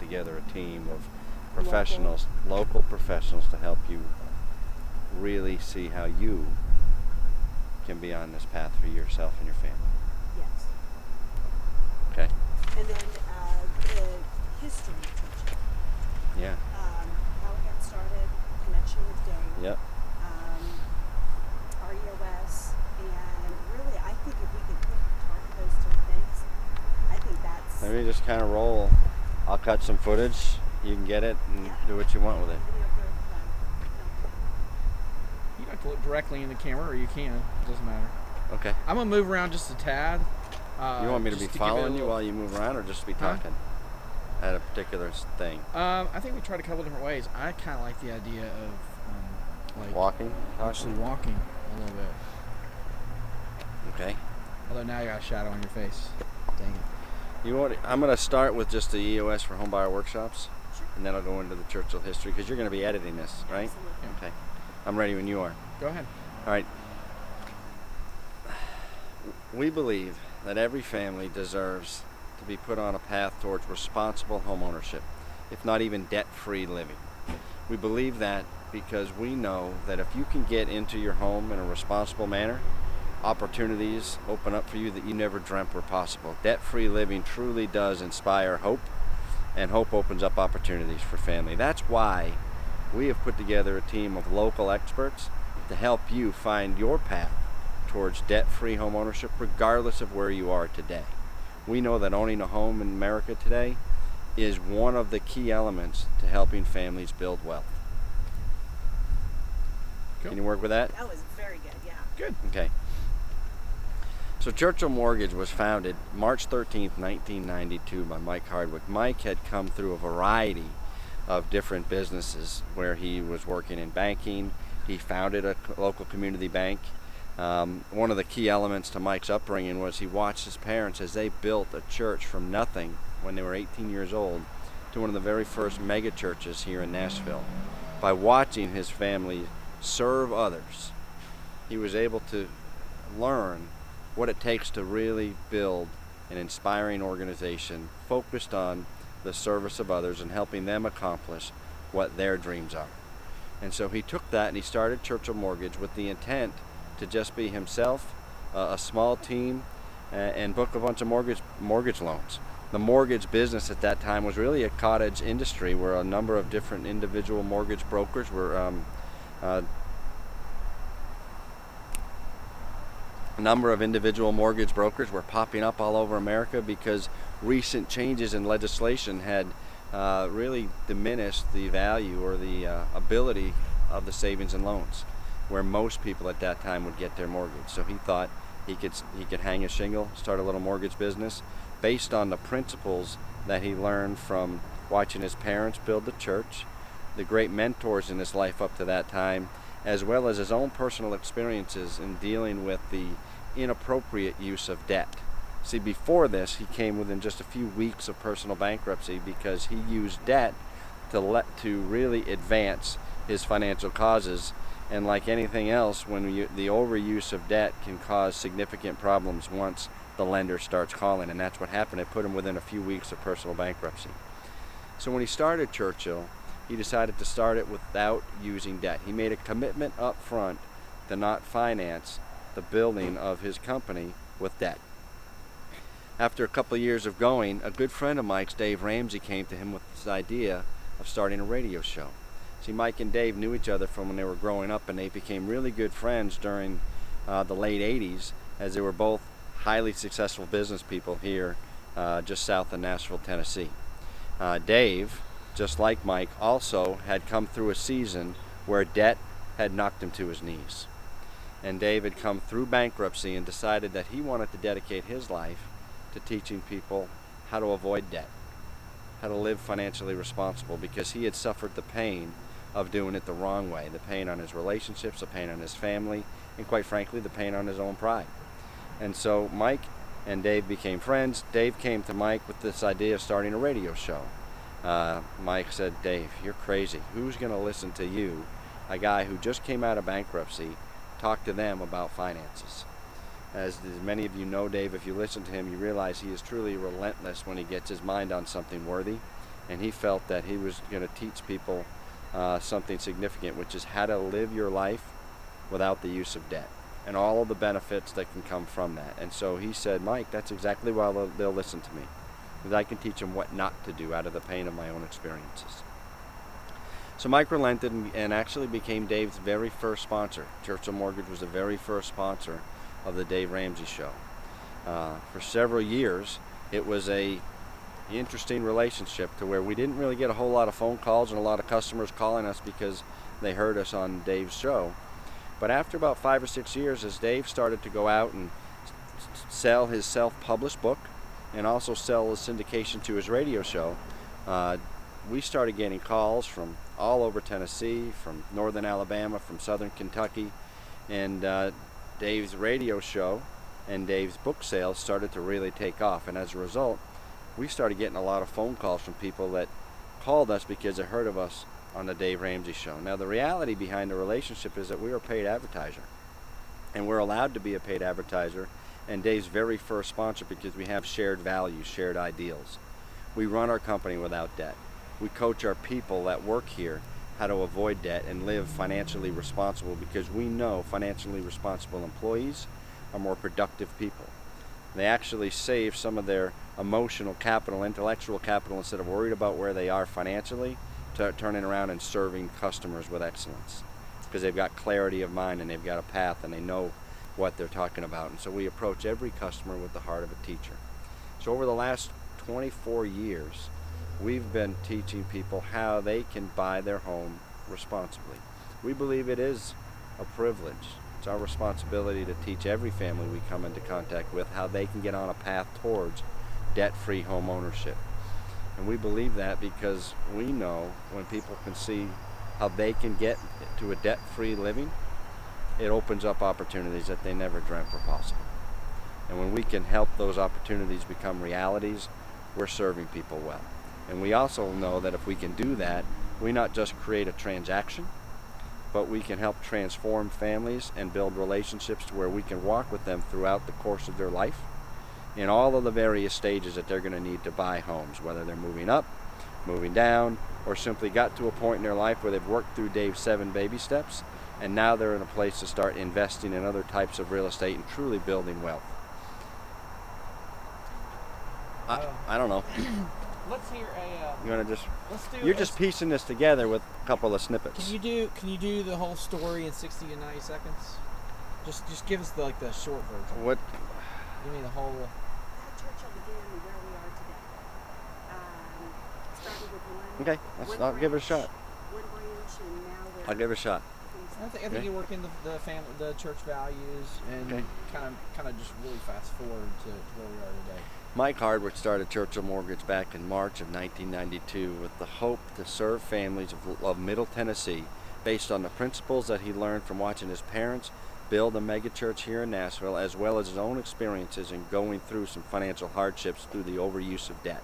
together a team of professionals, local professionals, to help you really see how you can be on this path for yourself and your family. Yes. Okay. And then the history teaching. Yeah. How it got started, connection with Dave. Yep. REOS, and really, I think if we could target those three things, I think that's. Let me just kind of roll. I'll cut some footage. You can get it and do what you want with it. Video for You don't have to look directly in the camera, or you can. It doesn't matter. Okay. I'm gonna move around just a tad. You want me to be just give it a following you little- while you move around, or just be talking at a particular thing? I think we tried a couple different ways. I kind of like the idea of like Walking? actually walking a little bit. Okay. Although now you got a shadow on your face. Dang it. I'm going to start with just the EOS for home buyer workshops, Sure. and then I'll go into the Churchill history, because you're going to be editing this, right? Absolutely. Okay. I'm ready when you are. Go ahead. All right. We believe that every family deserves to be put on a path towards responsible home ownership, if not even debt-free living. We believe that because we know that if you can get into your home in a responsible manner, opportunities open up for you that you never dreamt were possible. Debt-free living truly does inspire hope, and hope opens up opportunities for family. That's why we have put together a team of local experts to help you find your path towards debt-free home ownership, regardless of where you are today. We know that owning a home in America today is one of the key elements to helping families build wealth. Cool. Can you work with that? That was very good, yeah. Good. Okay. So Churchill Mortgage was founded March 13th, 1992 by Mike Hardwick. Mike had come through a variety of different businesses where he was working in banking. He founded a local community bank. One of the key elements to Mike's upbringing was he watched his parents as they built a church from nothing when they were 18 years old to one of the very first mega churches here in Nashville. By watching his family serve others, he was able to learn what it takes to really build an inspiring organization focused on the service of others and helping them accomplish what their dreams are. And so he took that and he started Churchill Mortgage with the intent to just be himself, a small team, and book a bunch of mortgage loans. The mortgage business at that time was really a cottage industry where a number of different individual mortgage brokers were popping up all over America because recent changes in legislation had really diminished the value or the ability of the savings and loans, where most people at that time would get their mortgage. So he thought he could hang a shingle, start a little mortgage business based on the principles that he learned from watching his parents build the church, the great mentors in his life up to that time, as well as his own personal experiences in dealing with the inappropriate use of debt. See, before this, he came within just a few weeks of personal bankruptcy because he used debt to really advance his financial causes. And like anything else, the overuse of debt can cause significant problems once the lender starts calling, and that's what happened. It put him within a few weeks of personal bankruptcy. So when he started Churchill, he decided to start it without using debt. He made a commitment up front to not finance the building of his company with debt. After a couple of years of going, a good friend of Mike's, Dave Ramsey, came to him with this idea of starting a radio show. See, Mike and Dave knew each other from when they were growing up, and they became really good friends during the late 80s, as they were both highly successful business people here just south of Nashville, Tennessee. Dave, just like Mike, also had come through a season where debt had knocked him to his knees. And Dave had come through bankruptcy and decided that he wanted to dedicate his life to teaching people how to avoid debt, how to live financially responsible, because he had suffered the pain of doing it the wrong way, the pain on his relationships, the pain on his family, and quite frankly, the pain on his own pride. And so Mike and Dave became friends. Dave came to Mike with this idea of starting a radio show. Mike said, "Dave, you're crazy. Who's going to listen to you, a guy who just came out of bankruptcy, talk to them about finances?" As many of you know Dave, if you listen to him, you realize he is truly relentless when he gets his mind on something worthy. and he felt that he was going to teach people something significant, which is how to live your life without the use of debt and all of the benefits that can come from that. And so he said, Mike, that's exactly why they'll listen to me, because I can teach them what not to do out of the pain of my own experiences. So Mike relented and actually became Dave's very first sponsor. Churchill Mortgage was the very first sponsor of the Dave Ramsey Show. For several years, it was a interesting relationship to where we didn't really get a whole lot of phone calls and a lot of customers calling us because they heard us on Dave's show. But after about 5 or 6 years, as Dave started to go out and sell his self-published book and also sell his syndication to his radio show, we started getting calls from all over Tennessee, from northern Alabama, from southern Kentucky, and Dave's radio show and Dave's book sales started to really take off. And as a result, we started getting a lot of phone calls from people that called us because they heard of us on the Dave Ramsey Show. Now, the reality behind the relationship is that we are a paid advertiser, and we're allowed to be a paid advertiser and Dave's very first sponsor because we have shared values, shared ideals. We run our company without debt. We coach our people that work here how to avoid debt and live financially responsible, because we know financially responsible employees are more productive people. They actually save some of their emotional capital, intellectual capital, instead of worried about where they are financially, to turning around and serving customers with excellence, because they've got clarity of mind and they've got a path and they know what they're talking about. And so we approach every customer with the heart of a teacher. So over the last 24 years, we've been teaching people how they can buy their home responsibly. We believe it is a privilege. It's our responsibility to teach every family we come into contact with how they can get on a path towards debt-free home ownership. And we believe that because we know when people can see how they can get to a debt-free living, it opens up opportunities that they never dreamt were possible. And when we can help those opportunities become realities, we're serving people well. And we also know that if we can do that, we not just create a transaction, but we can help transform families and build relationships to where we can walk with them throughout the course of their life in all of the various stages that they're going to need to buy homes, whether they're moving up, moving down, or simply got to a point in their life where they've worked through Dave's 7 baby steps, and now they're in a place to start investing in other types of real estate and truly building wealth. I don't know. Let's hear a. You want to just? Let's do. You're just piecing this together with a couple of snippets. Can you do the whole story in 60 to 90 seconds? Just give us the short version. What? Give me the whole. How Churchill began and where we are today. Started with one. Okay, I'll give it a shot. One branch, and now we're. I'll give it a shot. I think Okay. you work in the church values, and Okay. kind of just really fast forward to where we are today. Mike Hardwick started Churchill Mortgage back in March of 1992 with the hope to serve families of Middle Tennessee based on the principles that he learned from watching his parents build a megachurch here in Nashville, as well as his own experiences in going through some financial hardships through the overuse of debt.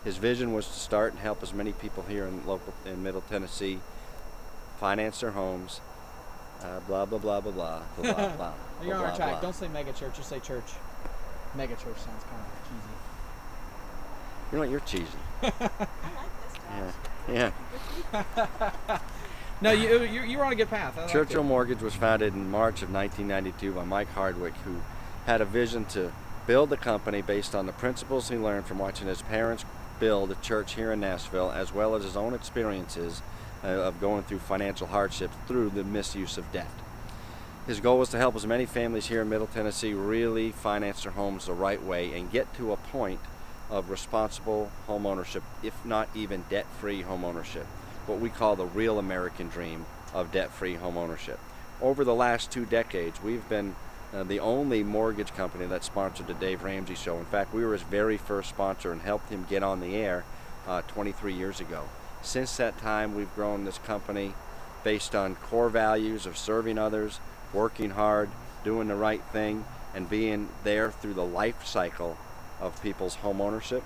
His vision was to start and help as many people here in Middle Tennessee finance their homes, blah, blah, blah, blah, blah, blah, blah, blah. You're on blah, our track. blah. Don't say mega church, just say church. Mega church sounds kind of cheesy. You know what? You're cheesy. I like this, Yeah. Josh. No, you were on a good path. I liked Churchill it. Mortgage was founded in March of 1992 by Mike Hardwick, who had a vision to build a company based on the principles he learned from watching his parents build a church here in Nashville, as well as his own experiences of going through financial hardships through the misuse of debt. His goal was to help as many families here in Middle Tennessee really finance their homes the right way and get to a point of responsible home ownership, if not even debt-free home ownership, what we call the real American dream of debt-free home ownership. Over the last 2 decades, we've been the only mortgage company that sponsored the Dave Ramsey Show. In fact, we were his very first sponsor and helped him get on the air 23 years ago. Since that time, we've grown this company based on core values of serving others, working hard, doing the right thing, and being there through the life cycle of people's home ownership,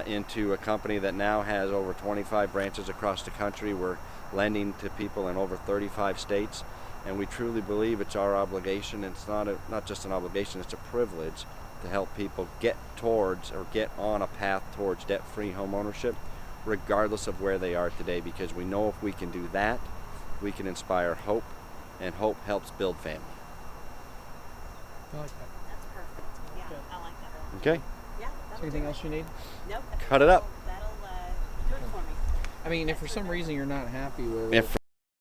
into a company that now has over 25 branches across the country. We're lending to people in over 35 states, and we truly believe it's our obligation. It's not just an obligation, it's a privilege to help people get towards or get on a path towards debt-free home ownership regardless of where they are today, because we know if we can do that, we can inspire hope, and hope helps build family. I like that. That's perfect. Yeah, Okay. I like that. Okay? Yeah. Is there anything else you need? Nope. Cut it up. That'll do it for me. I mean, if for some reason you're not happy with it, If